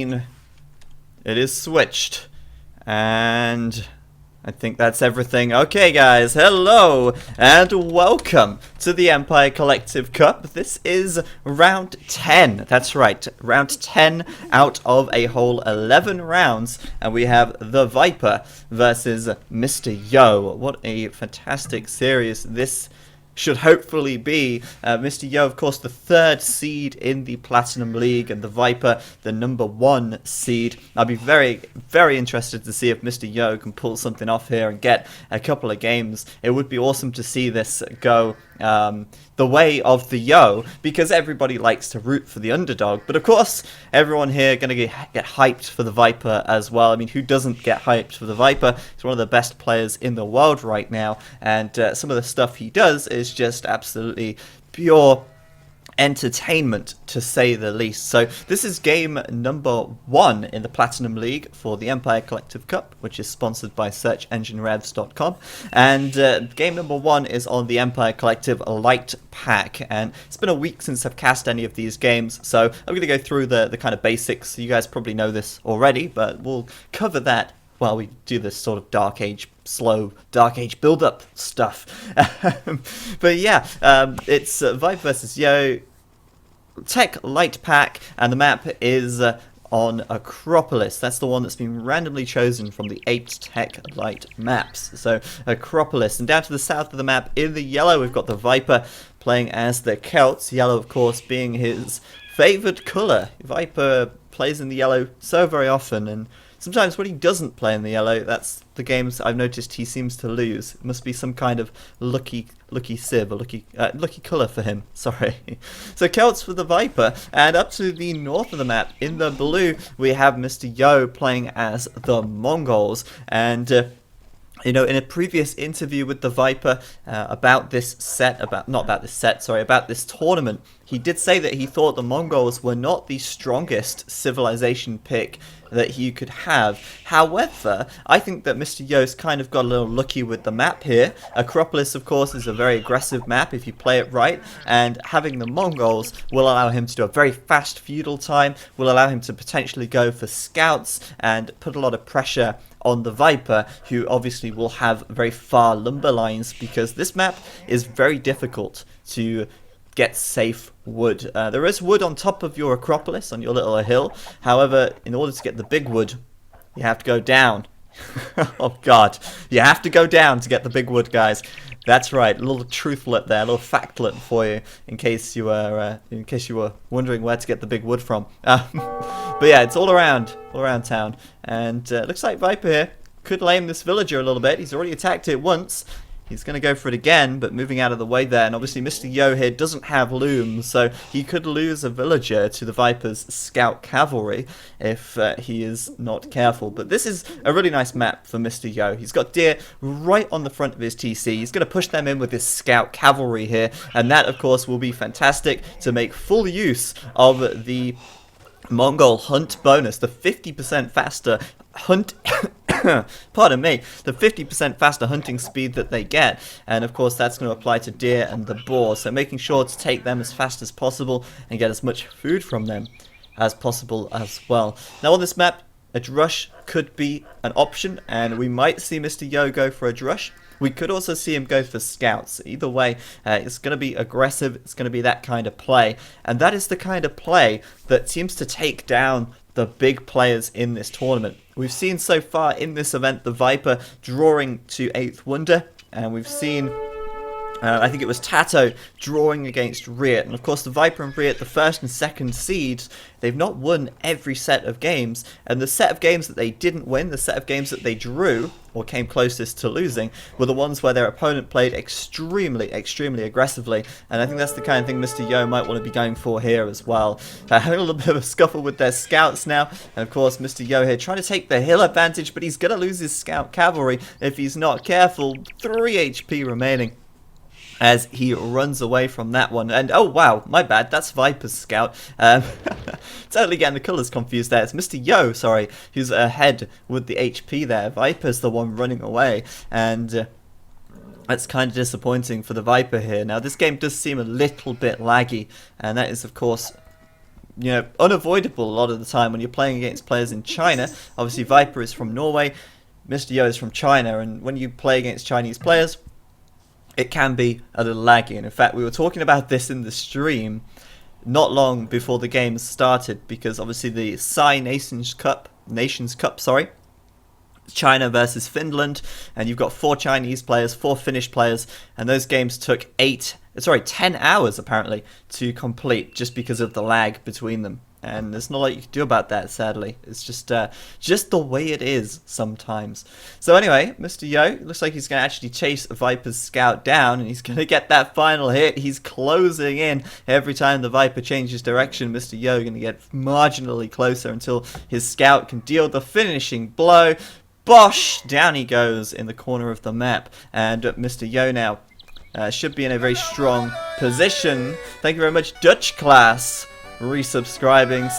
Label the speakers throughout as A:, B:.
A: It is switched, and I think that's everything. Okay guys, hello and welcome to the Empire Collective Cup. This is round 10, that's right, round 10 out of a whole 11 rounds, and we have TheViper versus Mr. Yo. What a fantastic series this should hopefully be. Mr. Yo, of course, the 3rd seed in the Platinum League, and TheViper, the number 1 seed. I'll be very, very interested to see if Mr. Yo can pull something off here and get a couple of games. It would be awesome to see this go the way of the Yo, because everybody likes to root for the underdog. But of course, everyone here going to get hyped for TheViper as well. I mean, who doesn't get hyped for TheViper? He's one of the best players in the world right now, and some of the stuff he does is just absolutely pure entertainment, to say the least. So this is game number 1 in the Platinum League for the Empire Collective Cup, which is sponsored by SearchEngineRevs.com, and game number 1 is on the Empire Collective Light Pack, and it's been a week since I've cast any of these games, so I'm going to go through the kind of basics. You guys probably know this already, but we'll cover that while we do this sort of slow Dark Age build-up stuff. But yeah, it's Vibe versus Yo, TEC Light Pack, and the map is on Acropolis. That's the one that's been randomly chosen from the 8 TEC Light maps. So Acropolis, and down to the south of the map in the yellow we've got TheViper playing as the Celts, yellow of course being his favoured colour. Viper plays in the yellow so very often, and sometimes when he doesn't play in the yellow, that's the games I've noticed he seems to lose. It must be some kind of lucky sieve, or lucky colour for him, sorry. So Celts for TheViper, and up to the north of the map, in the blue, we have Mr. Yo playing as the Mongols, and you know, in a previous interview with TheViper about this tournament, he did say that he thought the Mongols were not the strongest civilization pick that you could have. However, I think that Mr. Yo's kind of got a little lucky with the map here. Acropolis, of course, is a very aggressive map if you play it right, and having the Mongols will allow him to do a very fast feudal time, will allow him to potentially go for scouts and put a lot of pressure on TheViper, who obviously will have very far lumber lines, because this map is very difficult to get safe wood. There is wood on top of your Acropolis, on your little hill. However, in order to get the big wood, you have to go down. Oh god, you have to go down to get the big wood, guys. That's right, a little truthlet there, a little factlet for you, in case you were wondering where to get the big wood from. But yeah, it's all around town, and looks like Viper here could lame this villager a little bit. He's already attacked it once. He's going to go for it again, but moving out of the way there. And obviously Mr. Yo here doesn't have looms, so he could lose a villager to TheViper's scout cavalry if he is not careful. But this is a really nice map for Mr. Yo. He's got deer right on the front of his TC. He's going to push them in with his scout cavalry here, and that, of course, will be fantastic to make full use of the Mongol hunt bonus, the 50% faster hunt pardon me, the 50% faster hunting speed that they get, and of course that's going to apply to deer and the boar, so making sure to take them as fast as possible and get as much food from them as possible as well. Now on this map, a drush could be an option, and we might see Mr. Yo go for a drush. We could also see him go for scouts. Either way, it's going to be aggressive, it's going to be that kind of play, and that is the kind of play that seems to take down the big players in this tournament. We've seen so far in this event TheViper drawing to 8th Wonder, and we've seen I think it was Tato drawing against Riot, and of course TheViper and Riot, the 1st and 2nd seeds, they've not won every set of games, and the set of games that they didn't win, the set of games that they drew or came closest to losing, were the ones where their opponent played extremely aggressively, and I think that's the kind of thing Mr. Yo might want to be going for here as well. Having a little bit of a scuffle with their scouts now, and of course Mr. Yo here trying to take the hill advantage, but he's going to lose his scout cavalry if he's not careful. 3 HP remaining as he runs away from that one. And oh wow, my bad, that's Viper's scout. Totally getting the colours confused there. It's Mr. Yo, sorry, who's ahead with the HP there. Viper's the one running away, and that's kind of disappointing for TheViper here. Now this game does seem a little bit laggy, and that is of course unavoidable a lot of the time when you're playing against players in China. Obviously, Viper is from Norway, Mr. Yo is from China, and when you play against Chinese players, it can be a little laggy. And in fact, we were talking about this in the stream not long before the game started, because obviously the Nations Cup, China versus Finland, and you've got 4 Chinese players, 4 Finnish players, and those games took 10 hours apparently to complete, just because of the lag between them. And there's not a lot you can do about that, sadly. It's just the way it is sometimes. So anyway, Mr. Yo looks like he's going to actually chase Viper's scout down, and he's going to get that final hit. He's closing in every time the Viper changes direction. Mr. Yo going to get marginally closer until his scout can deal the finishing blow. Bosh! Down he goes in the corner of the map, and Mr. Yo now should be in a very strong position. Thank you very much, Dutch class, resubscribing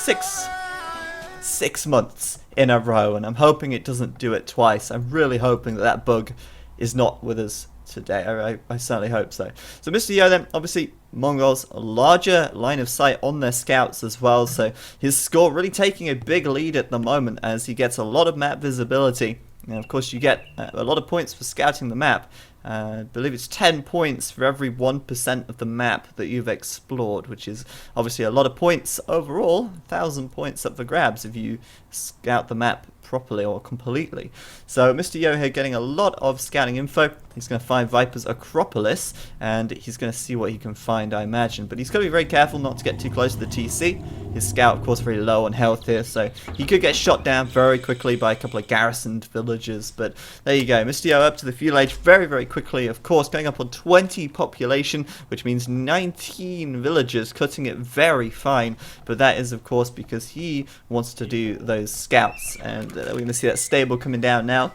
A: 6 months in a row, and I'm hoping it doesn't do it twice. I'm really hoping that bug is not with us today. I certainly hope so. So Mr. Yo then, obviously Mongols, a larger line of sight on their scouts as well, so his score really taking a big lead at the moment as he gets a lot of map visibility. And of course you get a lot of points for scouting the map. I believe it's 10 points for every 1% of the map that you've explored, which is obviously a lot of points overall. 1,000 points up for grabs if you scout the map properly or completely. So Mr. Yo here getting a lot of scouting info. He's going to find Viper's Acropolis, and he's going to see what he can find, I imagine. But he's got to be very careful not to get too close to the TC. His scout, of course, very low on health here, so he could get shot down very quickly by a couple of garrisoned villagers. But there you go. Mr. Yo up to the feudal age very, very quickly, of course, going up on 20 population, which means 19 villagers, cutting it very fine. But that is, of course, because he wants to do those scouts. And we're going to see that stable coming down now.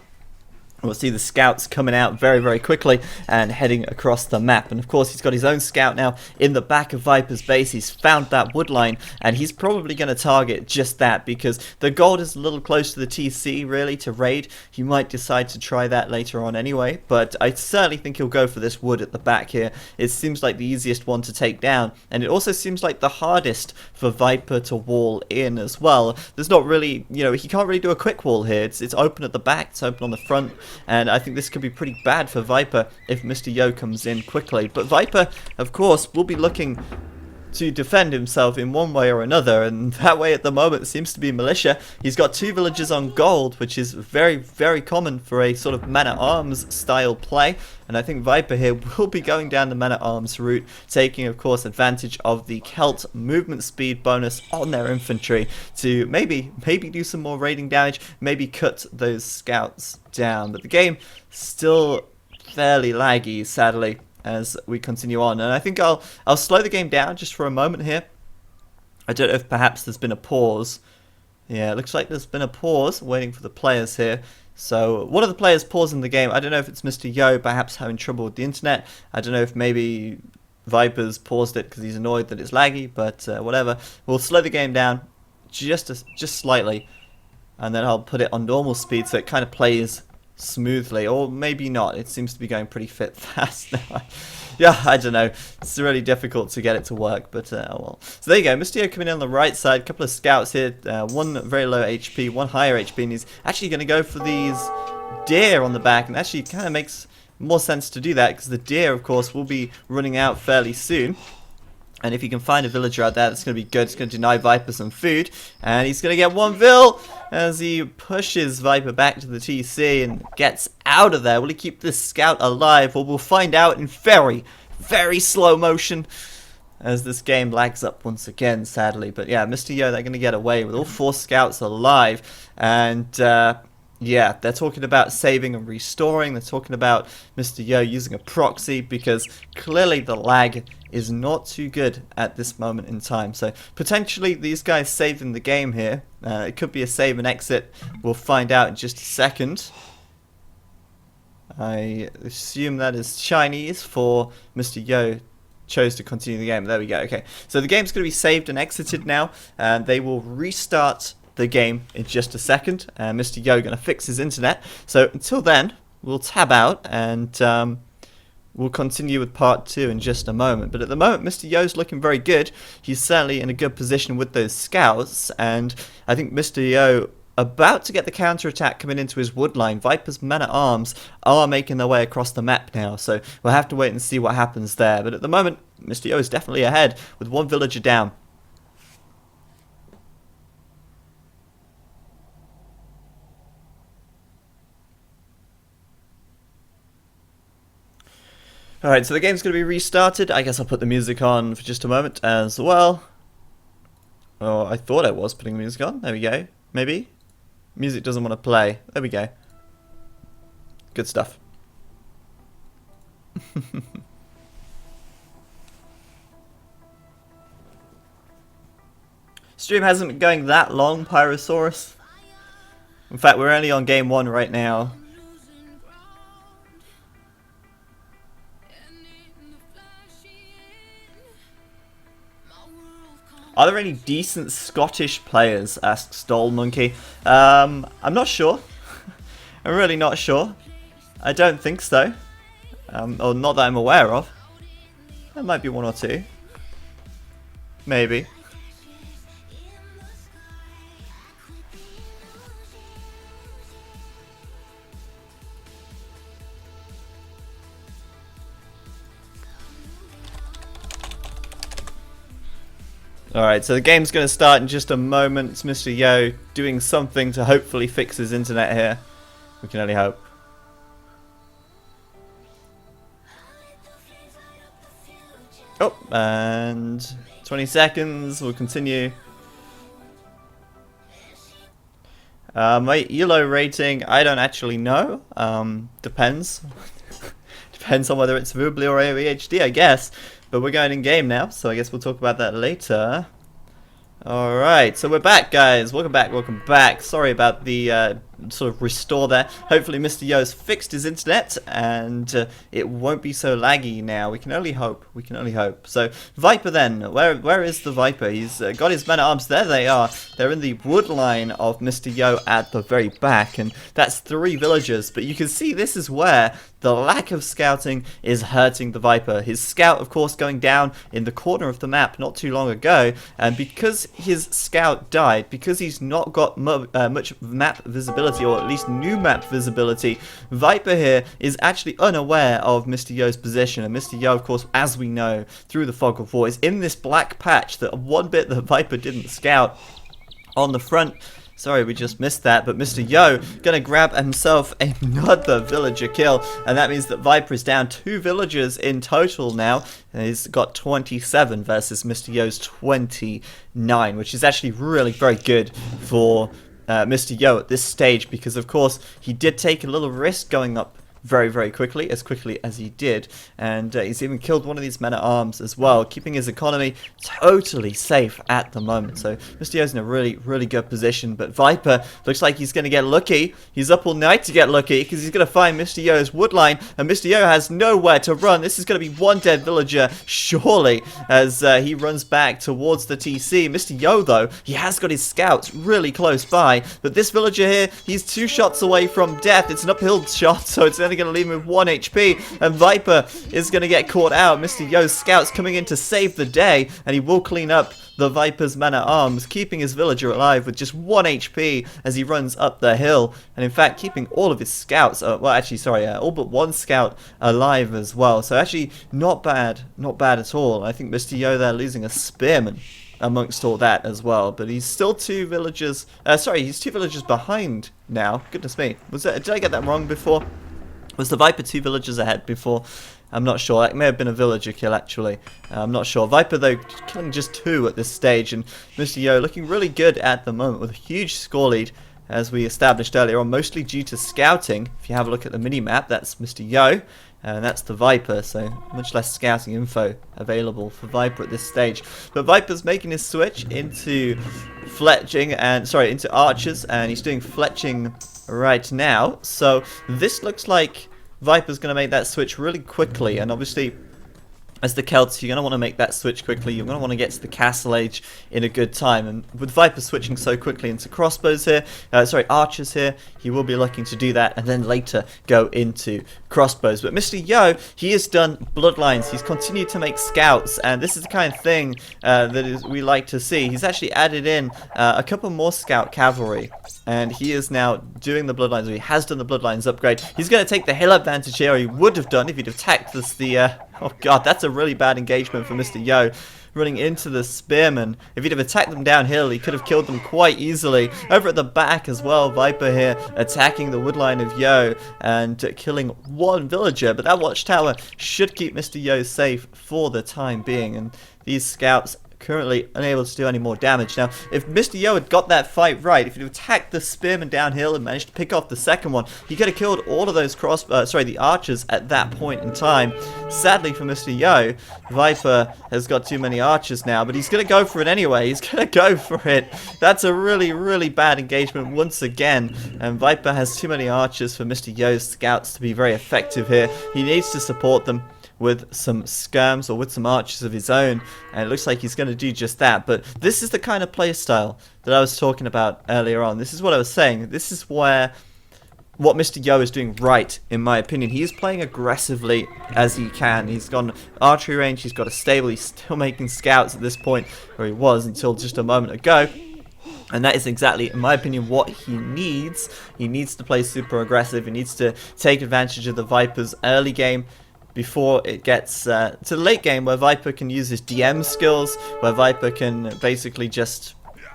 A: We'll see the scouts coming out very, very quickly and heading across the map. And of course, he's got his own scout now in the back of Viper's base. He's found that wood line, and he's probably going to target just that, because the gold is a little close to the TC, really, to raid. He might decide to try that later on anyway, but I certainly think he'll go for this wood at the back here. It seems like the easiest one to take down, and it also seems like the hardest for Viper to wall in as well. There's not really, he can't really do a quick wall here. It's open at the back, it's open on the front. And I think this could be pretty bad for Viper if Mr. Yo comes in quickly. But Viper, of course, will be looking to defend himself in one way or another, and that way at the moment seems to be militia. He's got 2 villagers on gold, which is very, very common for a sort of man-at-arms style play, and I think Viper here will be going down the man-at-arms route, taking of course advantage of the Celt movement speed bonus on their infantry to maybe do some more raiding damage, maybe cut those scouts down. But the game still fairly laggy, sadly, as we continue on, and I think I'll slow the game down just for a moment here. I don't know if perhaps there's been a pause. Yeah, it looks like there's been a pause waiting for the players here. So one of the players pausing the game. I don't know if it's Mr. Yo, perhaps having trouble with the internet. I don't know if maybe Viper's paused it because he's annoyed that it's laggy, but whatever. We'll slow the game down just slightly, and then I'll put it on normal speed so it kind of plays smoothly, or maybe not. It seems to be going pretty fast now. Yeah, I don't know. It's really difficult to get it to work, but oh well. So there you go. Mr. Yo coming in on the right side. A couple of scouts here. One very low HP, one higher HP, and he's actually going to go for these deer on the back, and actually kind of makes more sense to do that because the deer, of course, will be running out fairly soon. And if you can find a villager out there, that's going to be good. It's going to deny Viper some food. And he's going to get 1 vill as he pushes Viper back to the TC and gets out of there. Will he keep this scout alive? Well, we'll find out in very, very slow motion as this game lags up once again, sadly. But yeah, Mr. Yo, they're going to get away with all 4 scouts alive. And yeah, they're talking about saving and restoring. They're talking about Mr. Yo using a proxy because clearly the lag is not too good at this moment in time. So potentially these guys saving the game here. It could be a save and exit. We'll find out in just a second. I assume that is Chinese for Mr. Yo chose to continue the game. There we go. Okay, so the game's going to be saved and exited now, and they will restart the game in just a second. Mr. Yo going to fix his internet. So until then, we'll tab out and we'll continue with part 2 in just a moment. But at the moment, Mr. Yo's looking very good. He's certainly in a good position with those scouts, and I think Mr. Yo about to get the counterattack coming into his wood line. Viper's men-at-arms are making their way across the map now, so we'll have to wait and see what happens there. But at the moment, Mr. Yo is definitely ahead with one villager down. Alright, so the game's going to be restarted. I guess I'll put the music on for just a moment as well. Oh, I thought I was putting the music on. There we go. Maybe? Music doesn't want to play. There we go. Good stuff. Stream hasn't been going that long, Pyrosaurus. In fact, we're only on game 1 right now. Are there any decent Scottish players? Asks Doll Monkey. I'm not sure. I'm really not sure. I don't think so. Or not that I'm aware of. There might be one or two. Maybe. Alright, so the game's going to start in just a moment. It's Mr. Yo doing something to hopefully fix his internet here. We can only hope. Oh, and 20 seconds. We'll continue. My ELO rating, I don't actually know. Depends. Depends on whether it's Vubli or AOE I guess. But we're going in game now, so I guess we'll talk about that later. Alright, so we're back, guys. Welcome back, welcome back. Sorry about the sort of restore there. Hopefully Mr. Yo's fixed his internet and it won't be so laggy now. We can only hope. We can only hope. So, Viper then. Where is the Viper? He's got his men-at-arms. There they are. They're in the wood line of Mr. Yo at the very back, and that's 3 villagers. But you can see this is where the lack of scouting is hurting the Viper. His scout, of course, going down in the corner of the map not too long ago, and because his scout died, because he's not got much map visibility, or at least new map visibility, Viper here is actually unaware of Mr. Yo's position, and Mr. Yo, of course, as we know, through the fog of war, is in this black patch, that one bit that Viper didn't scout on the front. Sorry, we just missed that, but Mr. Yo gonna grab himself another villager kill, and that means that Viper is down 2 villagers in total now, and he's got 27 versus Mr. Yo's 29, which is actually really very good for Mr. Yo at this stage, because of course he did take a little risk going up very quickly as he did, and he's even killed one of these men-at-arms as well, keeping his economy totally safe at the moment. So Mr. Yo's in a really good position, but Viper looks like he's going to get lucky. He's up all night to get lucky, because he's going to find Mr. Yo's woodline, and Mr. Yo has nowhere to run. This is going to be one dead villager, surely, as he runs back towards the TC. Mr. Yo, though, he has got his scouts really close by, but this villager here, he's 2 shots away from death. It's an uphill shot, so it's only going to leave him with 1 HP, and Viper is going to get caught out. Mr. Yo's scouts coming in to save the day, and he will clean up the Viper's men-at-arms, keeping his villager alive with just 1 HP as he runs up the hill, and in fact keeping all of his scouts, well actually sorry, all but 1 scout alive as well. So actually not bad at all. I think Mr. Yo there losing a spearman amongst all that as well, but he's still 2 villagers, he's 2 villagers behind now. Goodness me, did I get that wrong before? Was the Viper 2 villagers ahead before? I'm not sure. That may have been a villager kill, actually. I'm not sure. Viper, though, killing just 2 at this stage. And Mr. Yo looking really good at the moment with a huge score lead, as we established earlier on, mostly due to scouting. If you have a look at the mini-map, that's Mr. Yo, and that's the Viper. So much less scouting info available for Viper at this stage. But Viper's making his switch into into archers, and he's doing fletching right now. So this looks like Viper's going to make that switch really quickly, and obviously as the Celts, you're going to want to make that switch quickly. You're going to want to get to the Castle Age in a good time. And with Viper switching so quickly into crossbows here, archers here, he will be looking to do that and then later go into crossbows. But Mr. Yo, he has done bloodlines. He's continued to make scouts, and this is the kind of thing we like to see. He's actually added in a couple more scout cavalry, and he is now doing the bloodlines, or he has done the bloodlines upgrade. He's going to take the hill advantage here, or he would have done if he'd attacked oh god, that's a really bad engagement for Mr. Yo. Running into the spearmen. If he'd have attacked them downhill, he could have killed them quite easily. Over at the back as well, Viper here attacking the woodline of Yo and killing one villager. But that watchtower should keep Mr. Yo safe for the time being. And these scouts currently unable to do any more damage. Now, if Mr. Yo had got that fight right, if he'd attacked the spearmen downhill and managed to pick off the second one, he could have killed all of those the archers at that point in time. Sadly for Mr. Yo, Viper has got too many archers now, but he's going to go for it anyway. He's going to go for it. That's a really, really bad engagement once again, and Viper has too many archers for Mr. Yo's scouts to be very effective here. He needs to support them with some skirms or with some archers of his own, and it looks like he's going to do just that. But this is the kind of playstyle that I was talking about earlier on. This is what I was saying. This is where what Mr. Yo is doing right, in my opinion. He is playing aggressively as he can. He's got archery range, he's got a stable, he's still making scouts at this point, where he was until just a moment ago. And that is exactly, in my opinion, what he needs. He needs to play super aggressive. He needs to take advantage of the Viper's early game before it gets to the late game, where Viper can use his DM skills, where Viper can basically just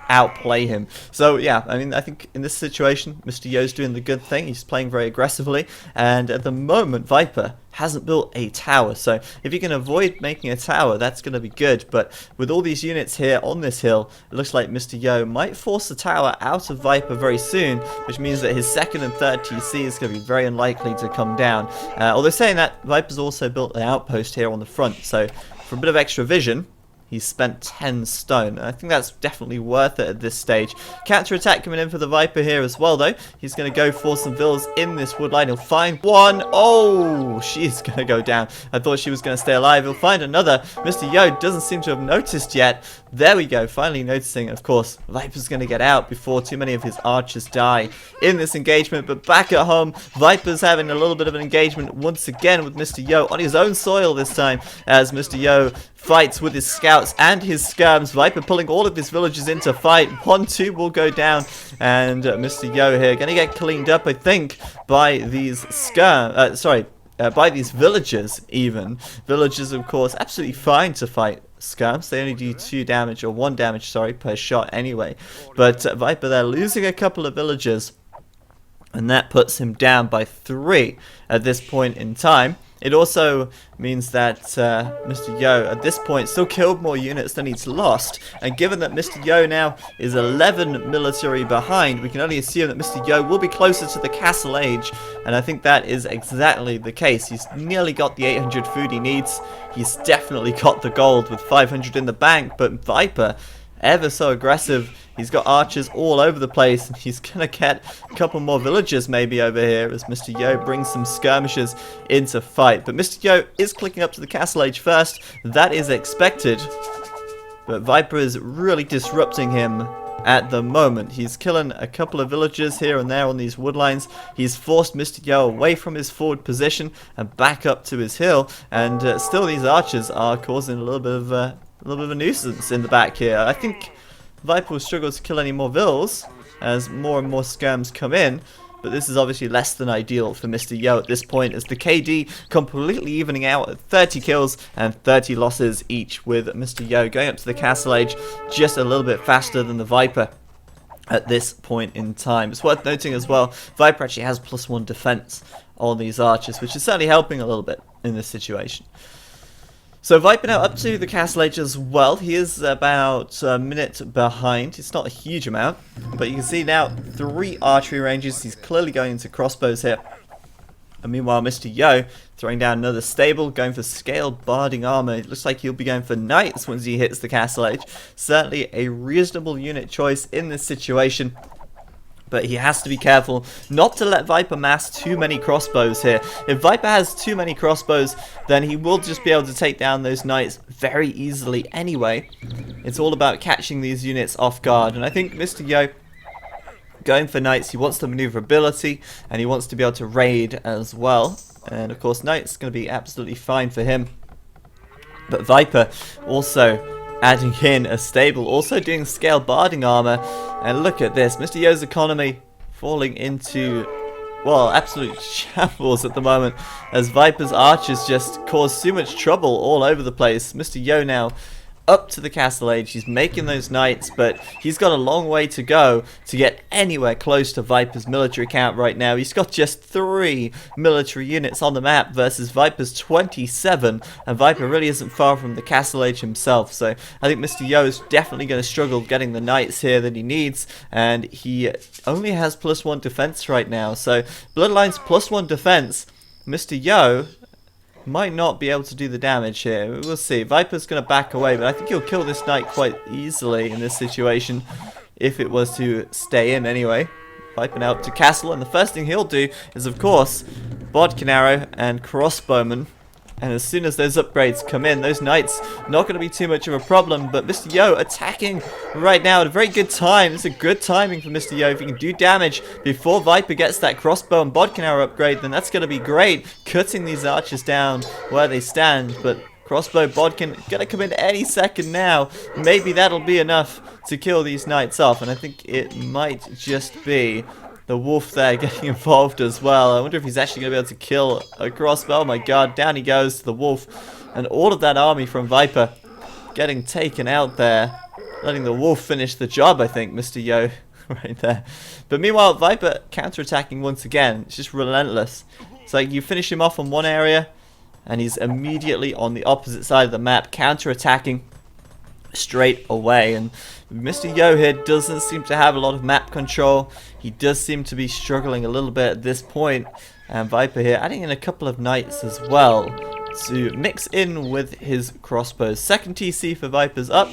A: outplay him. So yeah, I mean, I think in this situation, Mr. Yo's doing the good thing. He's playing very aggressively, and at the moment, Viper hasn't built a tower. So if you can avoid making a tower, that's going to be good. But with all these units here on this hill, it looks like Mr. Yo might force the tower out of Viper very soon, which means that his second and third TC is going to be very unlikely to come down. Although saying that, Viper's also built an outpost here on the front, so for a bit of extra vision, he's spent 10 stone. I think that's definitely worth it at this stage. Counter-attack coming in for the Viper here as well, though. He's going to go for some villas in this woodline. He'll find one. Oh, she's going to go down. I thought she was going to stay alive. He'll find another. Mr. Yo doesn't seem to have noticed yet. There we go, finally noticing. Of course, Viper's going to get out before too many of his archers die in this engagement. But back at home, Viper's having a little bit of an engagement once again with Mr. Yo on his own soil this time, as Mr. Yo fights with his scouts and his skirms. Viper pulling all of his villagers into fight. 1-2 will go down, and Mr. Yo here going to get cleaned up, I think, by these by these villagers even. Villagers, of course, absolutely fine to fight skirms. They only do 2 damage, or 1 damage, sorry, per shot anyway. But Viper there losing a couple of villagers, and that puts him down by 3 at this point in time. It also means that Mr. Yo, at this point, still killed more units than he's lost. And given that Mr. Yo now is 11 military behind, we can only assume that Mr. Yo will be closer to the Castle Age. And I think that is exactly the case. He's nearly got the 800 food he needs. He's definitely got the gold with 500 in the bank. But Viper, ever so aggressive. He's got archers all over the place, and he's going to get a couple more villagers maybe over here as Mr. Yo brings some skirmishes into fight. But Mr. Yo is clicking up to the Castle Age first. That is expected. But Viper is really disrupting him at the moment. He's killing a couple of villagers here and there on these woodlines. He's forced Mr. Yo away from his forward position and back up to his hill. And still these archers are causing a little bit of a nuisance in the back here. I think Viper will struggle to kill any more vills as more and more skirms come in, but this is obviously less than ideal for Mr. Yo at this point, as the KD completely evening out at 30 kills and 30 losses each, with Mr. Yo going up to the Castle Age just a little bit faster than the Viper at this point in time. It's worth noting as well, Viper actually has +1 defense on these archers, which is certainly helping a little bit in this situation. So Viper now up to the Castle Age as well. He is about a minute behind. It's not a huge amount, but you can see now 3 archery ranges. He's clearly going into crossbows here. And meanwhile, Mr. Yo throwing down another stable, going for scaled barding armor. It looks like he'll be going for knights once he hits the Castle Age. Certainly a reasonable unit choice in this situation. But he has to be careful not to let Viper mass too many crossbows here. If Viper has too many crossbows, then he will just be able to take down those knights very easily anyway. It's all about catching these units off guard. And I think Mr. Yo, going for knights, he wants the maneuverability, and he wants to be able to raid as well. And of course, knights going to be absolutely fine for him. But Viper also adding in a stable, also doing scale barding armor. And look at this, Mr. Yo's economy falling into, well, absolute shambles at the moment, as Viper's archers just cause too much trouble all over the place. Mr. Yo now up to the castle age. He's making those knights, but he's got a long way to go to get anywhere close to Viper's military count right now. He's got just 3 military units on the map versus Viper's 27, and Viper really isn't far from the castle age himself. So I think Mr. Yo is definitely going to struggle getting the knights here that he needs, and he only has +1 defense right now. So Bloodlines +1 defense. Mr. Yo might not be able to do the damage here. We'll see. Viper's going to back away, but I think he'll kill this knight quite easily in this situation if it was to stay in anyway. Viper now up to castle, and the first thing he'll do is, of course, bodkin arrow and crossbowman. And as soon as those upgrades come in, those knights not going to be too much of a problem. But Mr. Yo attacking right now at a very good time. It's a good timing for Mr. Yo. If he can do damage before Viper gets that crossbow and bodkin arrow upgrade, then that's going to be great. Cutting these archers down where they stand. But crossbow, bodkin, going to come in any second now. Maybe that'll be enough to kill these knights off. And I think it might just be the wolf there getting involved as well. I wonder if he's actually going to be able to kill a crossbow. Oh my god, down he goes to the wolf. And all of that army from Viper getting taken out there. Letting the wolf finish the job, I think, Mr. Yo, right there. But meanwhile, Viper counterattacking once again. It's just relentless. It's like you finish him off on one area, and he's immediately on the opposite side of the map, counterattacking straight away. And Mr. Yo here doesn't seem to have a lot of map control. He does seem to be struggling a little bit at this point. And Viper here adding in a couple of knights as well to mix in with his crossbows. Second TC for Viper's up.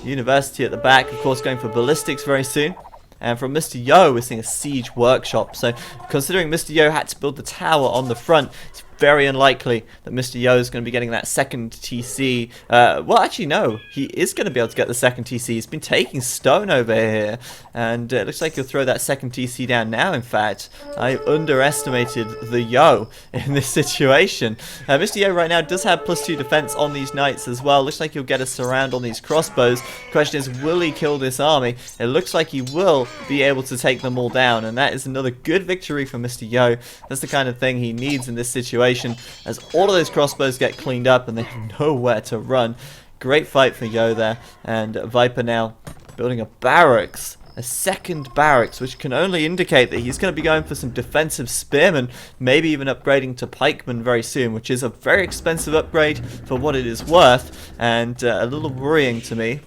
A: University at the back, of course, going for ballistics very soon. And from Mr. Yo, we're seeing a siege workshop. So considering Mr. Yo had to build the tower on the front, it's very unlikely that Mr. Yo is going to be getting that second TC. Well, actually, no. He is going to be able to get the second TC. He's been taking stone over here. And it looks like he'll throw that second TC down now, in fact. I underestimated the Yo in this situation. Mr. Yo right now does have +2 defense on these knights as well. Looks like he'll get a surround on these crossbows. Question is, will he kill this army? It looks like he will be able to take them all down. And that is another good victory for Mr. Yo. That's the kind of thing he needs in this situation, as all of those crossbows get cleaned up and they have nowhere to run. Great fight for Yo there. And Viper now building a barracks, a second barracks, which can only indicate that he's going to be going for some defensive spearmen, maybe even upgrading to pikemen very soon, which is a very expensive upgrade for what it is worth, and a little worrying to me.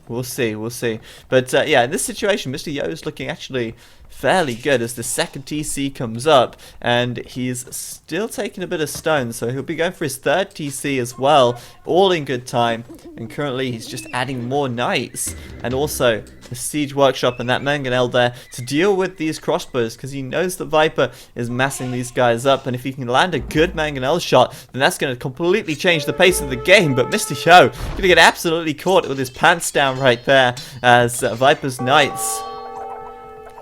A: We'll see, we'll see. But yeah, in this situation, Mr. Yo is looking actually fairly good as the second TC comes up, and he's still taking a bit of stone, so he'll be going for his third TC as well, all in good time. And currently he's just adding more knights and also the siege workshop and that mangonel there to deal with these crossbows, because he knows that Viper is massing these guys up, and if he can land a good mangonel shot, then that's going to completely change the pace of the game. But Mr. Yo going to get absolutely caught with his pants down right there as Viper's knights,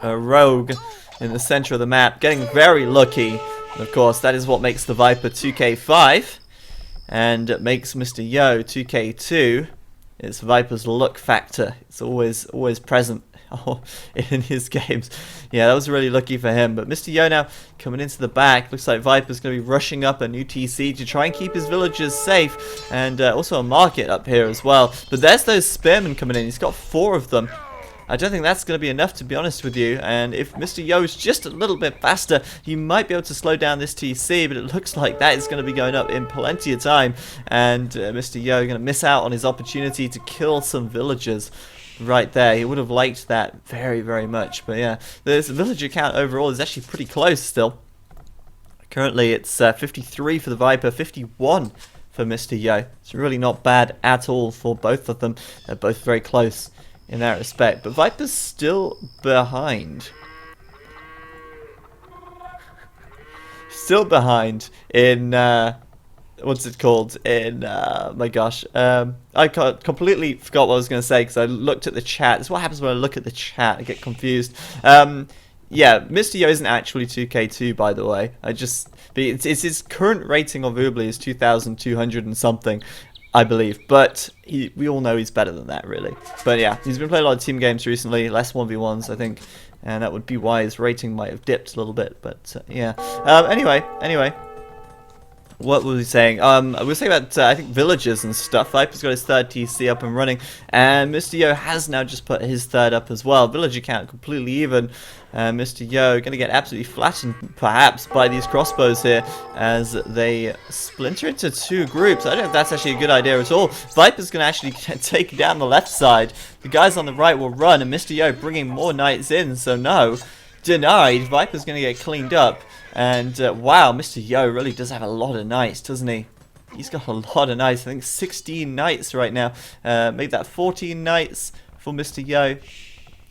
A: a rogue in the center of the map, getting very lucky. And of course, that is what makes the Viper 2k5 and makes Mr. Yo 2k2. It's Viper's luck factor. It's always present in his games. Yeah, that was really lucky for him. But Mr. Yo now coming into the back. Looks like Viper's going to be rushing up a new TC to try and keep his villagers safe, and also a market up here as well. But there's those spearmen coming in. He's got 4 of them. I don't think that's going to be enough, to be honest with you. And if Mr. Yo is just a little bit faster, he might be able to slow down this TC. But it looks like that is going to be going up in plenty of time. And Mr. Yo going to miss out on his opportunity to kill some villagers right there. He would have liked that very, very much. But yeah, this villager count overall is actually pretty close still. Currently, it's 53 for the Viper, 51 for Mr. Yo. It's really not bad at all for both of them. They're both very close in that respect. But Viper's still behind. Still behind in what's it called? In my gosh, I completely forgot what I was going to say because I looked at the chat. This is what happens when I look at the chat. I get confused. Yeah, Mr. Yo isn't actually 2K2, by the way. It's his current rating on Voobly is 2,200 and something, I believe. But we all know he's better than that, really. But yeah, he's been playing a lot of team games recently, less 1v1s, I think. And that would be why his rating might have dipped a little bit. But yeah. Anyway. What was he saying? We were saying about, I think, villages and stuff. Viper's got his third TC up and running, and Mr. Yo has now just put his third up as well. Villager count completely even. Mr. Yo going to get absolutely flattened, perhaps, by these crossbows here as they splinter into two groups. I don't know if that's actually a good idea at all. Viper's going to actually take down the left side. The guys on the right will run, and Mr. Yo bringing more knights in, so no. Denied. Viper's going to get cleaned up. And wow, Mr. Yo really does have a lot of knights, doesn't he? He's got a lot of knights. I think 16 knights right now. Make that 14 knights for Mr. Yo.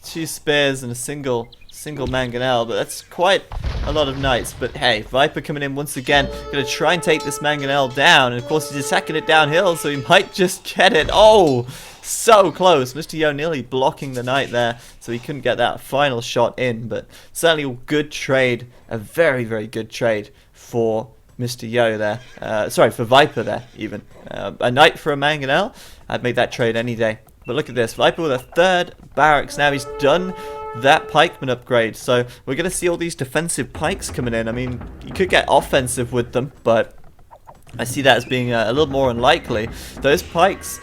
A: 2 spears and a single mangonel, but that's quite a lot of knights. But hey, Viper coming in once again, going to try and take this mangonel down. And of course, he's attacking it downhill, so he might just get it. Oh! So close. Mr. Yo nearly blocking the knight there, so he couldn't get that final shot in. But certainly a good trade, a very, very good trade for Mr. Yo there. Sorry, for Viper there, even. A knight for a mangonel, I'd make that trade any day. But look at this, Viper with a third barracks now. He's done that pikeman upgrade, so we're going to see all these defensive pikes coming in. I mean, you could get offensive with them, but I see that as being a little more unlikely. Those pikes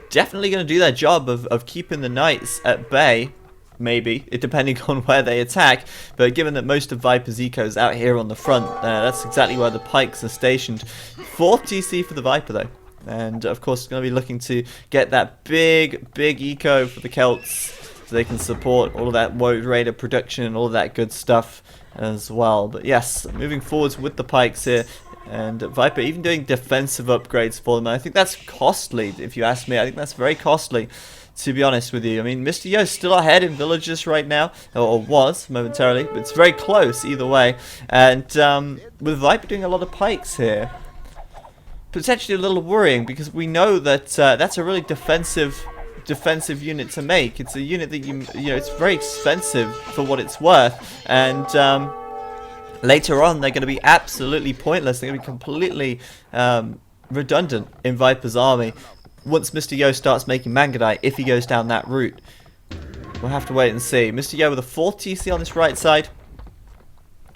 A: definitely going to do their job of keeping the knights at bay, maybe, depending on where they attack. But given that most of Viper's eco is out here on the front, that's exactly where the pikes are stationed. 4th TC for the Viper, though. And, of course, going to be looking to get that big eco for the Celts, so they can support all of that Woad Raider production and all of that good stuff as well. But, yes, moving forwards with the pikes here. And Viper even doing defensive upgrades for them. And I think that's costly, if you ask me. I think that's very costly, to be honest with you. I mean, Mr. Yo's still ahead in villages right now, or was momentarily, but it's very close either way. And with Viper doing a lot of pikes here, potentially a little worrying, because we know that that's a really defensive unit to make. It's a unit that you know, it's very expensive for what it's worth, and later on, they're going to be absolutely pointless. They're going to be completely redundant in Viper's army once Mr. Yo starts making Mangonite, if he goes down that route. We'll have to wait and see. Mr. Yo with a 4th TC on this right side.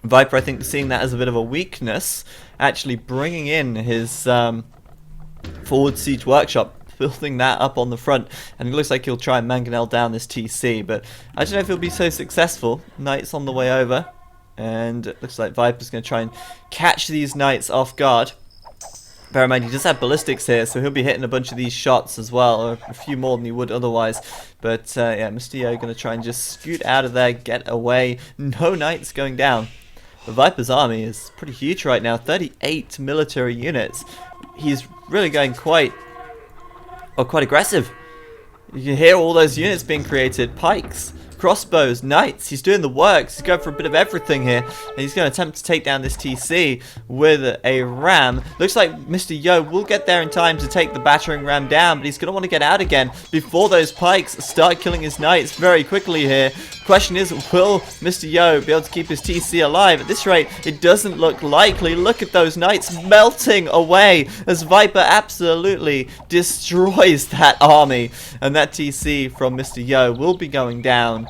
A: Viper, I think, seeing that as a bit of a weakness, actually bringing in his forward siege workshop, building that up on the front, and it looks like he'll try and mangonel down this TC, but I don't know if he'll be so successful. Knights on the way over. And it looks like Viper's going to try and catch these knights off guard. Bear in mind, he does have ballistics here, so he'll be hitting a bunch of these shots as well, or a few more than he would otherwise. But yeah, Mr. Yo going to try and just scoot out of there, get away. No knights going down. But Viper's army is pretty huge right now, 38 military units. He's really going quite aggressive. You can hear all those units being created, pikes, crossbows, knights. He's doing the works. He's going for a bit of everything here. And he's going to attempt to take down this TC with a ram. Looks like Mr. Yo will get there in time to take the battering ram down, but he's going to want to get out again before those pikes start killing his knights very quickly here. Question is, will Mr. Yo be able to keep his TC alive? At this rate, it doesn't look likely. Look at those knights melting away as Viper absolutely destroys that army. And that TC from Mr. Yo will be going down,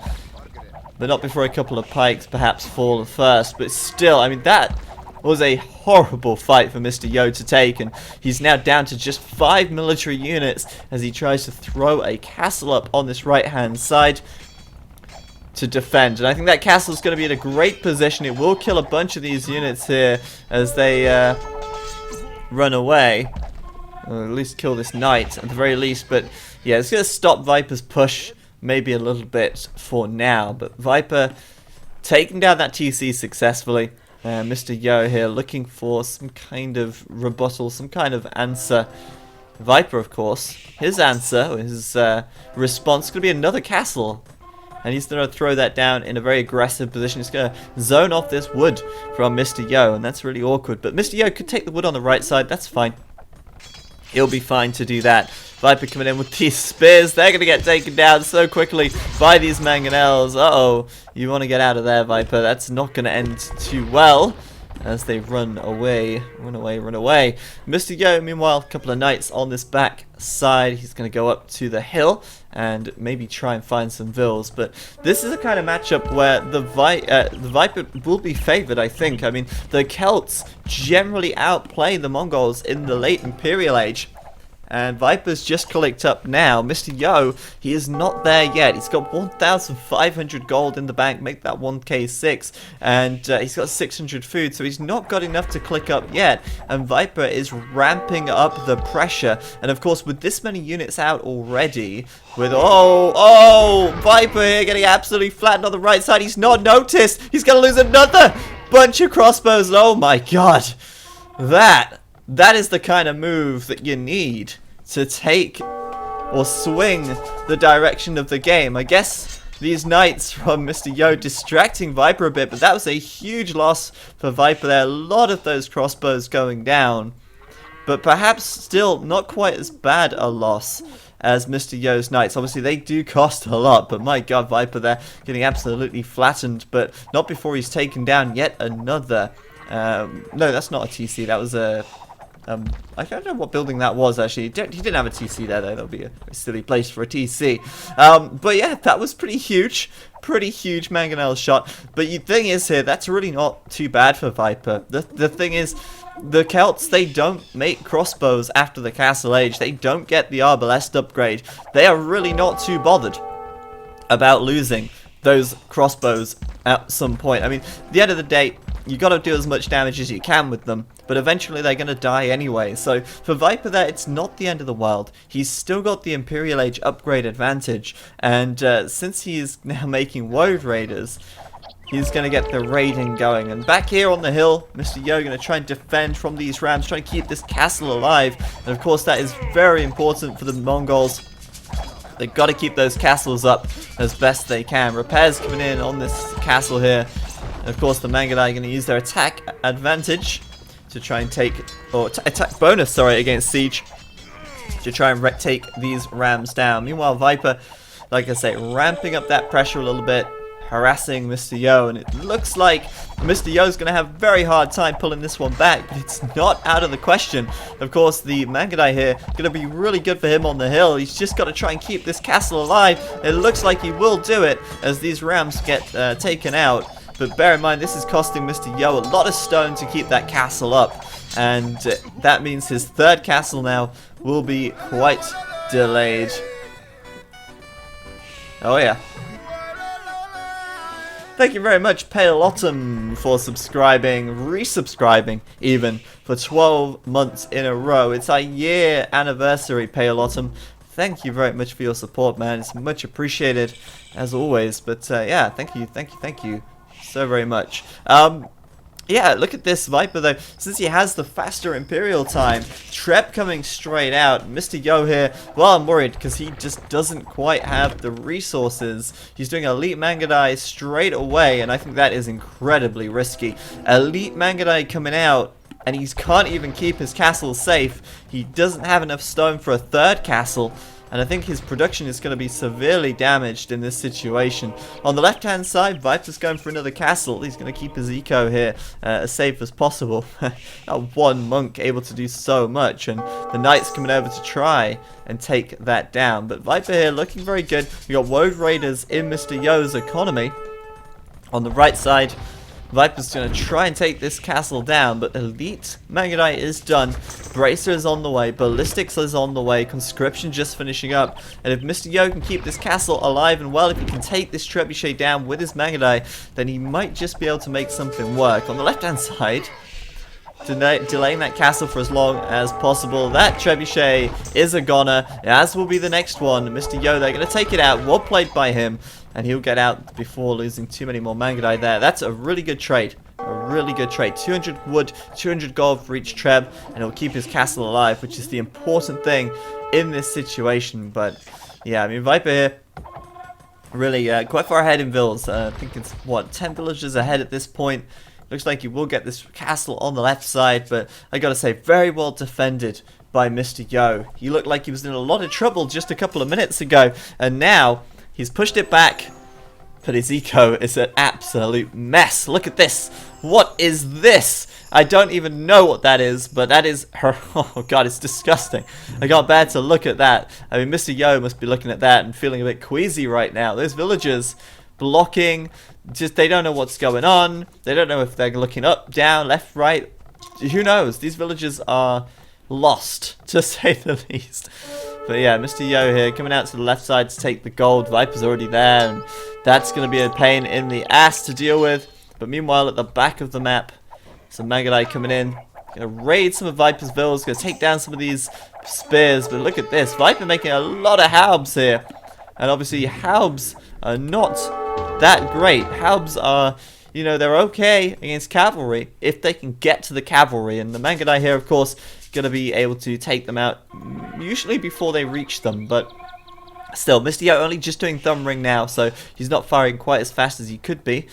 A: but not before a couple of pikes perhaps fall first. But still, I mean, that was a horrible fight for Mr. Yo to take, and he's now down to just 5 military units as he tries to throw a castle up on this right-hand side to defend. And I think that castle is going to be in a great position. It will kill a bunch of these units here as they run away, or at least kill this knight at the very least. But yeah, it's going to stop Viper's push maybe a little bit for now. But Viper taking down that TC successfully. Mr. Yo here looking for some kind of rebuttal, some kind of answer Viper, of course, his answer, his response is going to be another castle. And he's going to throw that down in a very aggressive position. He's going to zone off this wood from Mr. Yo, and that's really awkward. But Mr. Yo could take the wood on the right side. That's fine. He'll be fine to do that. Viper coming in with these spears. They're going to get taken down so quickly by these mangonels. Uh-oh. You want to get out of there, Viper. That's not going to end too well as they run away. Run away, run away. Mr. Yo, meanwhile, a couple of knights on this back side. He's going to go up to the hill and maybe try and find some vills. But this is a kind of matchup where the Viper will be favored, I think. I mean, the Celts generally outplay the Mongols in the late Imperial Age. And Viper's just clicked up now. Mr. Yo, he is not there yet. He's got 1,500 gold in the bank, make that 1k6. And he's got 600 food, so he's not got enough to click up yet. And Viper is ramping up the pressure. And of course, with this many units out already, with, Viper here getting absolutely flattened on the right side. He's not noticed. He's going to lose another bunch of crossbows. Oh my god. That is the kind of move that you need to take or swing the direction of the game. I guess these knights from Mr. Yo distracting Viper a bit, but that was a huge loss for Viper there. A lot of those crossbows going down, but perhaps still not quite as bad a loss as Mr. Yo's knights. Obviously, they do cost a lot, but my god, Viper there getting absolutely flattened, but not before he's taken down yet another. No, that's not a TC. That was a... I don't know what building that was, actually. He didn't have a TC there, though. That would be a silly place for a TC. But yeah, that was pretty huge mangonel shot. But the thing is here, that's really not too bad for Viper. The thing is, the Celts, they don't make crossbows after the Castle Age. They don't get the Arbalest upgrade. They are really not too bothered about losing those crossbows at some point. I mean, at the end of the day, you got to do as much damage as you can with them, but eventually they're going to die anyway. So for Viper there, it's not the end of the world. He's still got the Imperial Age upgrade advantage, and since he is now making Woad Raiders, he's going to get the raiding going. And back here on the hill, Mr. Yo going to try and defend from these rams, trying to keep this castle alive. And of course that is very important for the Mongols. They've got to keep those castles up as best they can. Repairs coming in on this castle here. And of course the Mangudai are going to use their attack advantage to try and take, or attack bonus, sorry, against siege, to try and take these rams down. Meanwhile, Viper, like I say, ramping up that pressure a little bit, harassing Mr. Yo, and it looks like Mr. Yo's going to have a very hard time pulling this one back, but it's not out of the question. Of course, the Mangudai here going to be really good for him on the hill. He's just got to try and keep this castle alive. It looks like he will do it as these rams get taken out. But bear in mind, this is costing Mr. Yo a lot of stone to keep that castle up. And that means his third castle now will be quite delayed. Oh yeah. Thank you very much, Pale Autumn, for subscribing, resubscribing even, for 12 months in a row. It's our year anniversary, Pale Autumn. Thank you very much for your support, man. It's much appreciated, as always. But yeah, thank you so very much. Yeah, look at this Viper though. Since he has the faster Imperial time, Trep coming straight out. Mr. Yo here, well, I'm worried because he just doesn't quite have the resources. He's doing Elite Mangudai straight away, and I think that is incredibly risky. Elite Mangudai coming out, and he can't even keep his castle safe. He doesn't have enough stone for a third castle. And I think his production is going to be severely damaged in this situation. On the left-hand side, Viper's going for another castle. He's going to keep his eco here as safe as possible. One monk able to do so much. And the knight's coming over to try and take that down. But Viper here looking very good. We got Woad Raiders in Mr. Yo's economy. On the right side, Viper's going to try and take this castle down, but Elite Mangudai is done. Bracer is on the way. Ballistics is on the way. Conscription just finishing up. And if Mr. Yo can keep this castle alive and well, if he can take this Trebuchet down with his Mangudai, then he might just be able to make something work. On the left-hand side, delaying that castle for as long as possible. That Trebuchet is a goner, as will be the next one. Mr. Yo, they're going to take it out. Well played by him. And he'll get out before losing too many more Mangudai there. That's a really good trade. A really good trade. 200 wood, 200 gold for each treb, and it'll keep his castle alive, which is the important thing in this situation. But yeah, I mean, Viper here, really quite far ahead in villas. I think it's, what, 10 villages ahead at this point. Looks like you will get this castle on the left side, but I gotta say, very well defended by Mr. Yo. He looked like he was in a lot of trouble just a couple of minutes ago, and now he's pushed it back, but his eco is an absolute mess. Look at this. What is this? I don't even know what that is, but that is her. Oh god, it's disgusting. I can't bear to look at that. I mean, Mr. Yo must be looking at that and feeling a bit queasy right now. Those villagers blocking, just they don't know what's going on. They don't know if they're looking up, down, left, right. Who knows? These villagers are lost, to say the least. But yeah, Mr. Yo here coming out to the left side to take the gold. Viper's already there, and that's going to be a pain in the ass to deal with. But meanwhile, at the back of the map, some Magadai coming in. Going to raid some of Viper's villas. Going to take down some of these spears. But look at this. Viper making a lot of Haubs here. And obviously, Haubs are not that great. Haubs are, you know, they're okay against cavalry if they can get to the cavalry. And the Magadai here, of course, going to be able to take them out usually before they reach them. But still, Mr. Yo only just doing Thumb Ring now, so he's not firing quite as fast as he could be.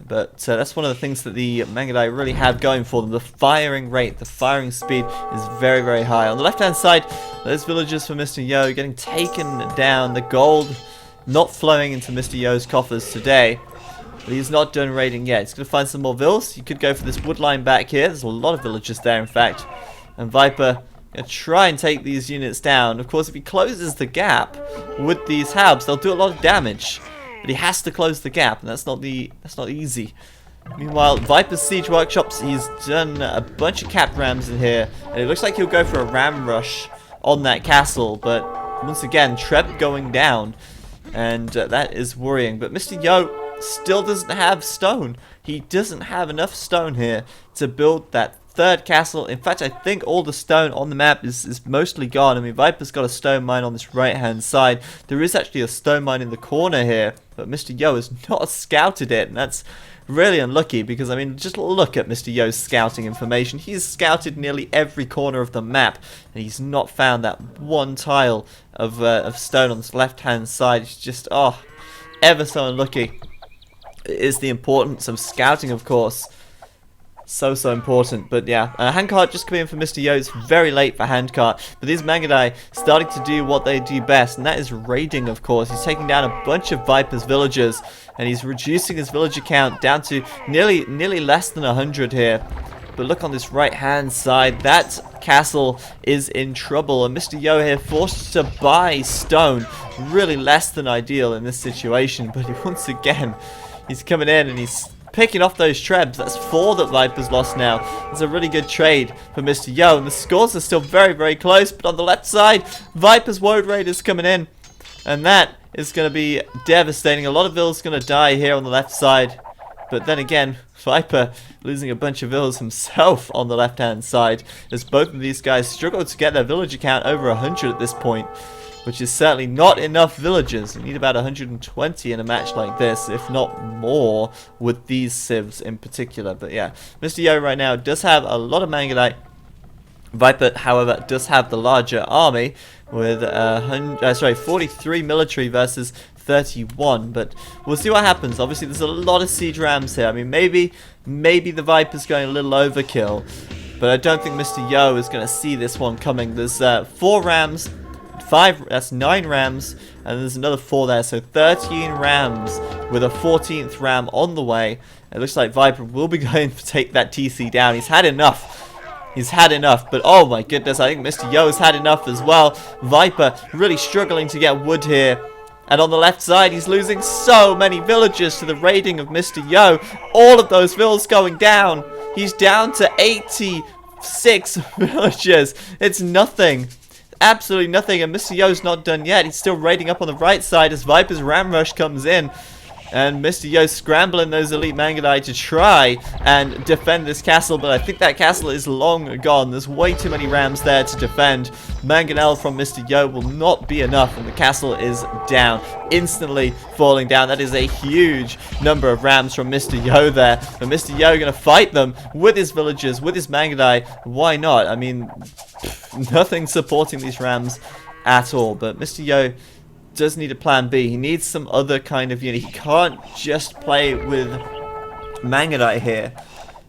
A: But that's one of the things that the Magadai really have going for them. The firing rate, the firing speed is very, very high. On the left-hand side, those villagers for Mr. Yo getting taken down. The gold not flowing into Mr. Yo's coffers today. But he's not done raiding yet. He's going to find some more villas. You could go for this wood line back here. There's a lot of villagers there, in fact. And Viper going to try and take these units down. Of course, if he closes the gap with these Haubs, they'll do a lot of damage. But he has to close the gap, and that's not easy. Meanwhile, Viper's Siege Workshops, he's done a bunch of capped rams in here, and it looks like he'll go for a ram rush on that castle. But once again, Treb going down, and that is worrying. But Mr. Yo still doesn't have stone. He doesn't have enough stone here to build that third castle. In fact, I think all the stone on the map is mostly gone. I mean, Viper's got a stone mine on this right hand side. There is actually a stone mine in the corner here, but Mr. Yo has not scouted it, and that's really unlucky because, I mean, just look at Mr. Yo's scouting information. He's scouted nearly every corner of the map, and he's not found that one tile of stone on this left hand side. It's just, oh, ever so unlucky. It is the importance of scouting, of course. So important. But yeah, handcart just coming in for Mr. Yo. It's very late for handcart, but these Magadai starting to do what they do best, and that is raiding, of course. He's taking down a bunch of Viper's villagers, and he's reducing his villager count down to nearly less than 100 here. But look on this right hand side, that castle is in trouble, and Mr. Yo here forced to buy stone. Really less than ideal in this situation, but once again, he's coming in and he's picking off those trebs. That's 4 that Viper's lost now. It's a really good trade for Mr. Yo, and the scores are still very, very close. But on the left side, Viper's Woad Raiders coming in, and that is going to be devastating. A lot of villas going to die here on the left side. But then again, Viper losing a bunch of villas himself on the left-hand side, as both of these guys struggle to get their villager count over 100 at this point, which is certainly not enough villagers. You need about 120 in a match like this, if not more, with these civs in particular. But yeah, Mr. Yo right now does have a lot of Magadite. Viper, however, does have the larger army with 43 military versus 31, but we'll see what happens. Obviously, there's a lot of siege rams here. I mean, maybe the Viper's going a little overkill, but I don't think Mr. Yo is going to see this one coming. There's 4 rams. 5, that's 9 rams, and there's another 4 there, so 13 rams with a 14th ram on the way. It looks like Viper will be going to take that TC down. He's had enough. He's had enough, but oh my goodness, I think Mr. Yo has had enough as well. Viper really struggling to get wood here. And on the left side, he's losing so many villagers to the raiding of Mr. Yo. All of those villas going down. He's down to 86 villagers. It's nothing. Absolutely nothing, and Mr. Yo's not done yet. He's still raiding up on the right side as Viper's ram rush comes in. And Mr. Yo scrambling those elite Mangudai to try and defend this castle, but I think that castle is long gone. There's way too many rams there to defend. Mangonel from Mr. Yo will not be enough, and the castle is down, instantly falling down. That is a huge number of rams from Mr. Yo there, but Mr. Yo going to fight them with his villagers, with his Mangudai. Why not? I mean, nothing supporting these rams at all, but Mr. Yo does need a plan B. He needs some other kind of unit. He can't just play with Mangudai here.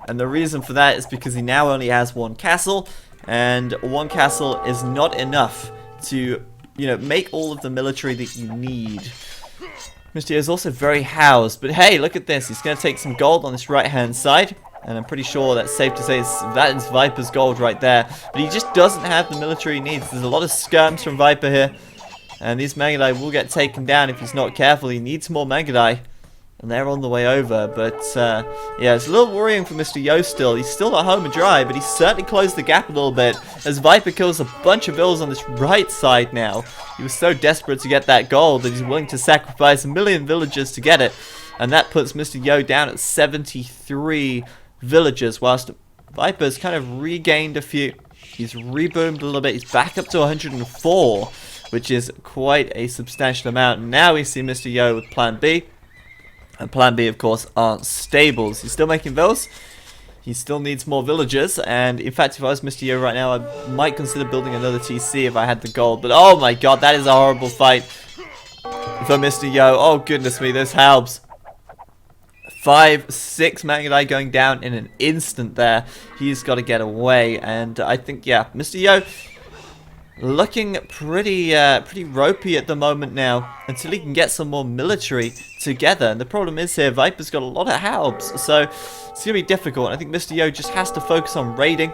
A: And the reason for that is because he now only has one castle. And one castle is not enough to, you know, make all of the military that you need. Mr. Yo is also very housed. But hey, look at this. He's going to take some gold on this right-hand side. And I'm pretty sure that's safe to say that is Viper's gold right there. But he just doesn't have the military he needs. There's a lot of skirms from Viper here. And these Mangudai will get taken down if he's not careful. He needs more Mangudai. And they're on the way over. But, yeah, it's a little worrying for Mr. Yo still. He's still not home and dry, but he's certainly closed the gap a little bit. As Viper kills a bunch of villas on this right side now. He was so desperate to get that gold that he's willing to sacrifice 1 million villagers to get it. And that puts Mr. Yo down at 73 villagers, whilst Viper's kind of regained a few. He's reboomed a little bit. He's back up to 104. Which is quite a substantial amount. Now we see Mr. Yo with Plan B. And Plan B, of course, aren't stables. He's still making villas. He still needs more villagers. And in fact, if I was Mr. Yo right now, I might consider building another TC if I had the gold. But oh my god, that is a horrible fight for Mr. Yo. Oh goodness me, those halbs. 5, 6 Mangudai going down in an instant there. He's got to get away. And I think, yeah, Mr. Yo looking pretty ropey at the moment now, until he can get some more military together. And the problem is here, Viper's got a lot of halbs, so it's going to be difficult. I think Mr. Yo just has to focus on raiding.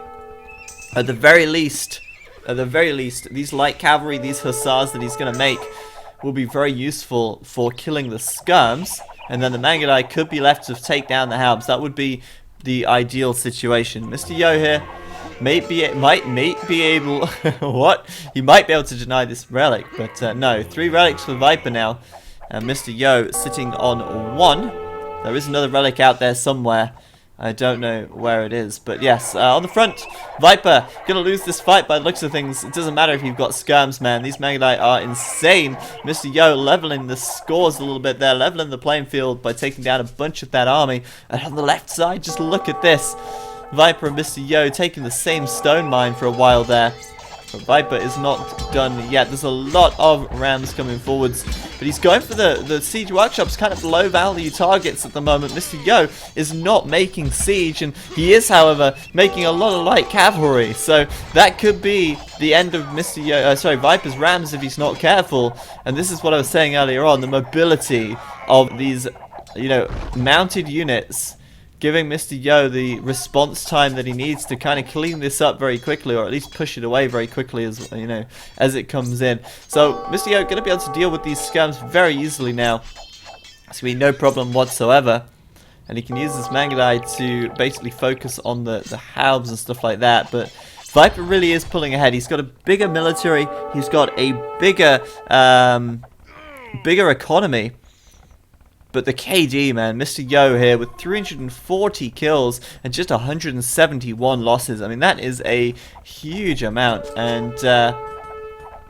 A: At the very least, these light cavalry, these hussars that he's going to make, will be very useful for killing the skirms. And then the Mangudai could be left to take down the halbs. That would be the ideal situation. Mr. Yo here might be able what? He might be able to deny this relic, but no. 3 relics for Viper now. And Mr. Yo sitting on 1. There is another relic out there somewhere. I don't know where it is, but yes, on the front, Viper gonna lose this fight by the looks of things. It doesn't matter if you've got skirms, man. These Mangudai are insane. Mr. Yo leveling the scores a little bit there, leveling the playing field by taking down a bunch of that army. And on the left side, just look at this. Viper and Mr. Yo taking the same stone mine for a while there. But Viper is not done yet. There's a lot of rams coming forwards. But he's going for the siege workshops, kind of low value targets at the moment. Mr. Yo is not making siege, and he is, however, making a lot of light cavalry. So that could be the end of Mr. Yo, Viper's rams if he's not careful. And this is what I was saying earlier on, the mobility of these, you know, mounted units, giving Mr. Yo the response time that he needs to kind of clean this up very quickly, or at least push it away very quickly, as you know, as it comes in. So Mr. Yo going to be able to deal with these skirms very easily now. It's going to be no problem whatsoever. And he can use this Mangudai to basically focus on the halbs and stuff like that. But Viper really is pulling ahead. He's got a bigger military. He's got a bigger economy. But the KD, man, Mr. Yo here with 340 kills and just 171 losses. I mean, that is a huge amount. And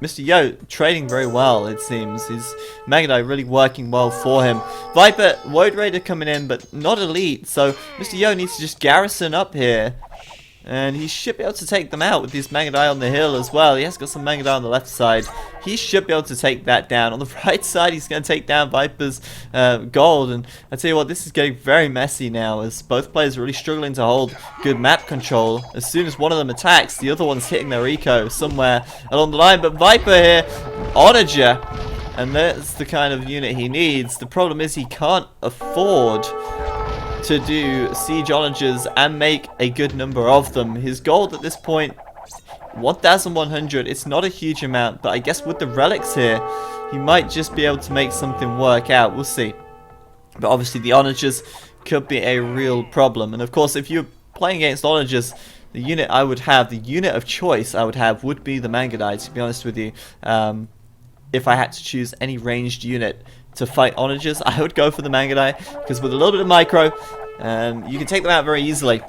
A: Mr. Yo trading very well, it seems. His Mangudai really working well for him. Viper, Woad Raider coming in, but not elite. So Mr. Yo needs to just garrison up here. And he should be able to take them out with his Mangudai on the hill as well. He has got some Mangudai on the left side. He should be able to take that down. On the right side, he's going to take down Viper's gold. And I tell you what, this is getting very messy now, as both players are really struggling to hold good map control. As soon as one of them attacks, the other one's hitting their eco somewhere along the line. But Viper here, Onager, and that's the kind of unit he needs. The problem is he can't afford to do siege onagers and make a good number of them. His gold at this point, 1,100. It's not a huge amount, but I guess with the relics here, he might just be able to make something work out. We'll see. But obviously the onagers could be a real problem. And of course, if you're playing against onagers, the unit I would have, the unit of choice I would have, would be the Mangudai, to be honest with you. If I had to choose any ranged unit to fight onagers, I would go for the Mangudai, because with a little bit of micro, you can take them out very easily.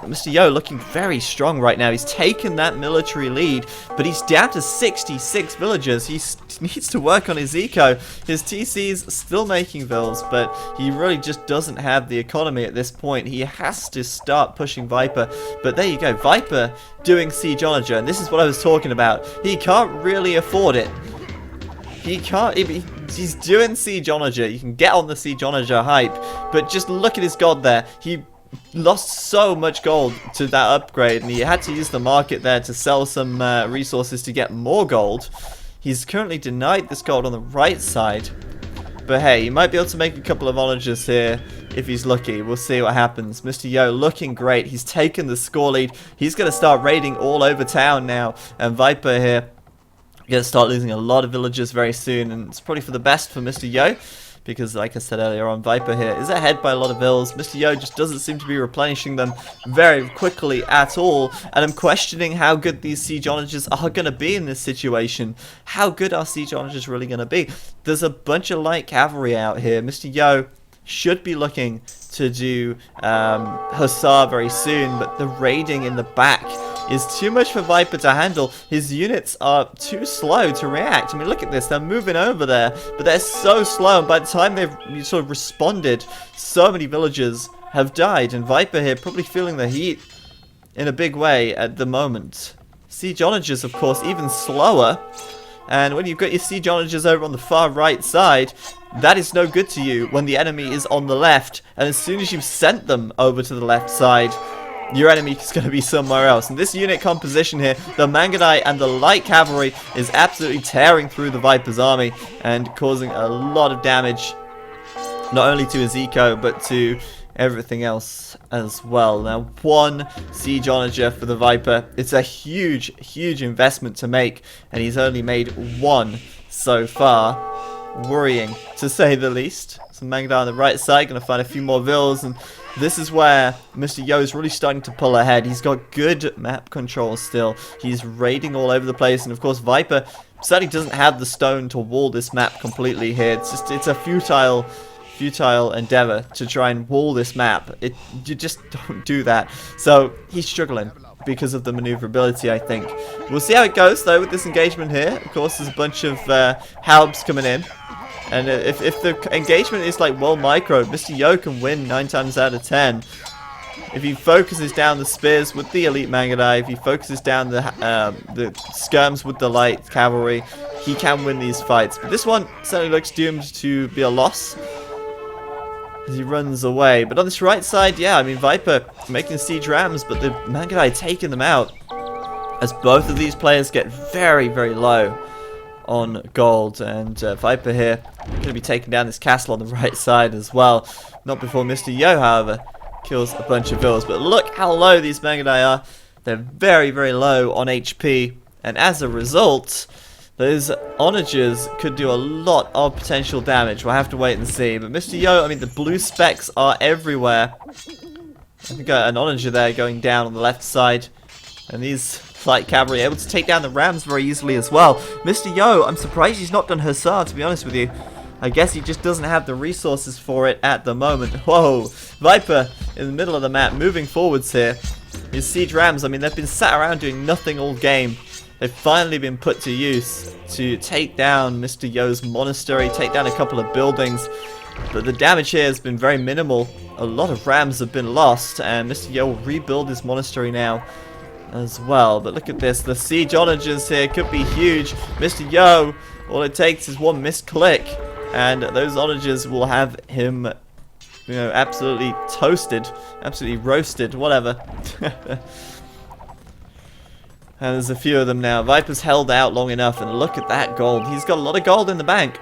A: But Mr. Yo looking very strong right now. He's taken that military lead, but he's down to 66 villagers. He needs to work on his eco. His TC's still making vills, but he really just doesn't have the economy at this point. He has to start pushing Viper. But there you go, Viper doing Siege Onager, and this is what I was talking about. He can't really afford it. He can't. He's doing Siege Onager. You can get on the Siege Onager hype, but just look at his god there. He lost so much gold to that upgrade, and he had to use the market there to sell some resources to get more gold. He's currently denied this gold on the right side, but hey, he might be able to make a couple of onagers here if he's lucky. We'll see what happens. Mr. Yo looking great. He's taken the score lead. He's going to start raiding all over town now, and Viper here going to start losing a lot of villagers very soon, and it's probably for the best for Mr. Yo, because like I said earlier on, Viper here is ahead by a lot of vills. Mr. Yo just doesn't seem to be replenishing them very quickly at all, and I'm questioning how good these Siege Onagers are going to be in this situation. How good are Siege Onagers really going to be? There's a bunch of light cavalry out here. Mr. Yo should be looking to do Hussar very soon, but the raiding in the back is too much for Viper to handle. His units are too slow to react. I mean, look at this. They're moving over there, but they're so slow, and by the time they've sort of responded, so many villagers have died, and Viper here probably feeling the heat in a big way at the moment. Siege Onagers, of course, even slower, and when you've got your Siege Onagers over on the far right side, that is no good to you when the enemy is on the left, and as soon as you've sent them over to the left side, your enemy is going to be somewhere else. And this unit composition here, the Mangudai and the light cavalry, is absolutely tearing through the Viper's army and causing a lot of damage, not only to his eco, but to everything else as well. Now, one Siege Onager for the Viper. It's a huge, huge investment to make, and he's only made one so far. Worrying, to say the least. Some Mangudai on the right side, going to find a few more vills, and this is where Mr. Yo is really starting to pull ahead. He's got good map control still. He's raiding all over the place, and of course Viper certainly doesn't have the stone to wall this map completely here. It's a futile endeavor to try and wall this map. You just don't do that. So he's struggling because of the maneuverability, I think. We'll see how it goes though with this engagement here. Of course, there's a bunch of halbs coming in. And if the engagement is like well micro, Mr. Yo can win 9 times out of 10. If he focuses down the spears with the elite Mangudai, if he focuses down the skirms with the light cavalry, he can win these fights. But this one certainly looks doomed to be a loss as he runs away. But on this right side, yeah, I mean Viper making siege rams, but the Mangudai taking them out as both of these players get very, very low on gold, and Viper here going to be taking down this castle on the right side as well. Not before Mr. Yo, however, kills a bunch of vills. But look how low these Mangudai are. They're very, very low on HP, and as a result, those onagers could do a lot of potential damage. We'll have to wait and see. But Mr. Yo, I mean, the blue specks are everywhere. I think an onager there going down on the left side, and these light cavalry able to take down the rams very easily as well. Mr. Yo, I'm surprised he's not done Hussar, to be honest with you. I guess he just doesn't have the resources for it at the moment. Whoa, Viper in the middle of the map, moving forwards here. His siege rams, I mean, they've been sat around doing nothing all game. They've finally been put to use to take down Mr. Yo's monastery, take down a couple of buildings. But the damage here has been very minimal. A lot of rams have been lost, and Mr. Yo will rebuild his monastery now as well. But look at this, the siege onagers here could be huge. Mr. Yo, all it takes is one missed click, and those onagers will have him, you know, absolutely toasted, absolutely roasted, whatever. And there's a few of them now. Viper's held out long enough, and look at that gold. He's got a lot of gold in the bank.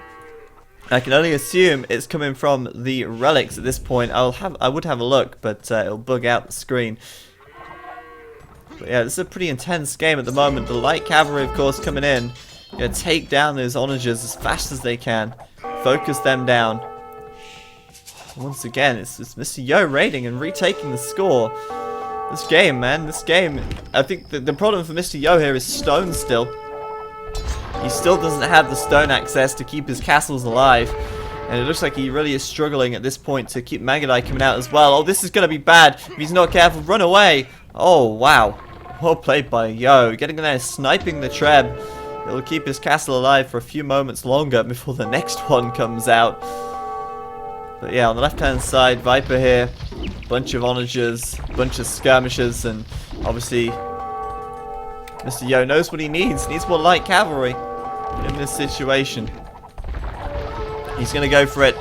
A: I can only assume it's coming from the relics at this point. I would have a look, but it'll bug out the screen. But yeah, this is a pretty intense game at the moment. The light cavalry, of course, coming in. Gonna take down those onagers as fast as they can. Focus them down. Once again, it's Mr. Yo raiding and retaking the score. This game, man, this game. I think the problem for Mr. Yo here is stone still. He still doesn't have the stone access to keep his castles alive. And it looks like he really is struggling at this point to keep Magadai coming out as well. Oh, this is going to be bad if he's not careful. Run away. Oh, wow. Well played by Yo. Getting in there, sniping the Treb. It'll keep his castle alive for a few moments longer before the next one comes out. But yeah, on the left-hand side, Viper here. Bunch of onagers, bunch of skirmishes, and obviously Mr. Yo knows what he needs. He needs more light cavalry in this situation. He's going to go for it.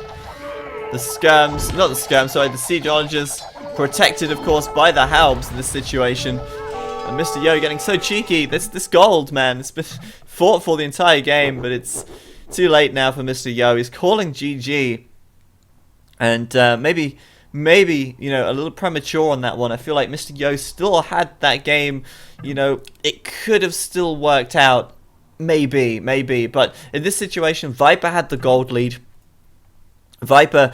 A: The skirms, not the skirms, sorry, the siege onagers, protected, of course, by the halbs in this situation. And Mr. Yo getting so cheeky. This gold, man, it's been fought for the entire game, but it's too late now for Mr. Yo. He's calling GG. And maybe, you know, a little premature on that one. I feel like Mr. Yo still had that game, you know, it could have still worked out. Maybe. But in this situation, Viper had the gold lead. Viper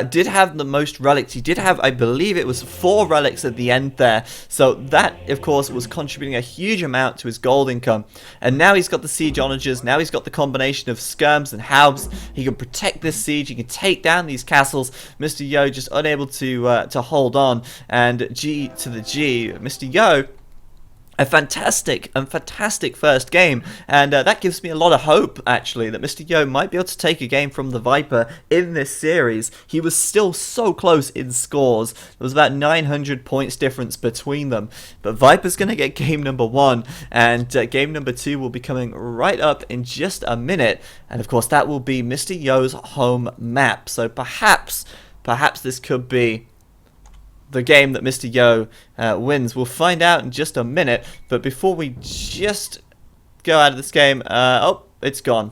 A: did have the most relics. He did have, I believe it was 4 relics at the end there. So that, of course, was contributing a huge amount to his gold income. And now he's got the siege onagers. Now he's got the combination of skirms and halbs. He can protect this siege. He can take down these castles. Mr. Yo just unable to hold on. And G to the G. Mr. Yo, a fantastic first game, and that gives me a lot of hope, actually, that Mr. Yo might be able to take a game from the Viper in this series. He was still so close in scores. There was about 900 points difference between them, but Viper's going to get game number 1, and game number 2 will be coming right up in just a minute, and of course that will be Mr. Yo's home map. So perhaps this could be the game that Mr. Yo wins. We'll find out in just a minute, but before we just go out of this game, oh, it's gone.